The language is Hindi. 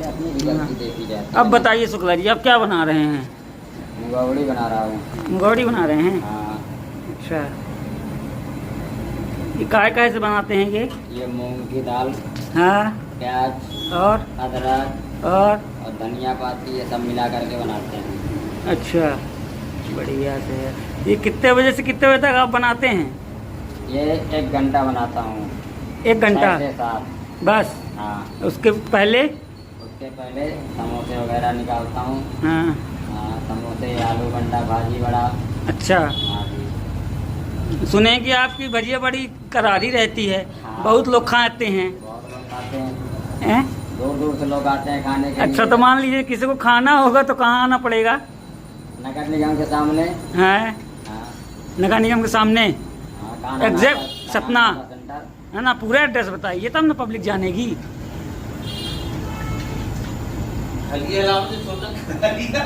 अपनी भी गलती देखी जाती है। अब बताइए शुक्ला जी, आप क्या बना रहे हैं? मुंगौड़ी बना रहा हूँ। मुंगौड़ी बना रहे हैं? हाँ। अच्छा, ये काय से बनाते हैं ये मूंग की दाल, हाँ, प्याज और अदरक और धनिया पाती ये सब मिला करके बनाते हैं। अच्छा, बढ़िया से है। ये कितने बजे से कितने बजे तक आप बनाते हैं? ये 1 घंटा बनाता हूँ। 1 घंटा 6 से 7। बस? हाँ। उसके पहले? उसके पहले समोसे वगैरह निकालता हूँ। हाँ। हाँ, समोसे, आलू बंडा, भाजी बड़ा। अच्छा, हाँ जी। सुने कि आपकी भजिया बड़ी करारी रहती है। हाँ। बहुत लोग खाते हैं। बहुत लोग खाते हैं, हैं? दूर दूर से लोग आते हैं खाने के अच्छा, लिए। तो मान लीजिए किसी को खाना होगा तो कहाँ आना पड़ेगा? नगर निगम के सामने। है? हाँ। नगर निगम के सामने हाँ, कान्हा एग्जैक्ट नाका सतना सेंटर। है ना? पूरा एड्रेस बताइए तब ना पब्लिक जानेगी। खलिया लाओ से छोटा खलिया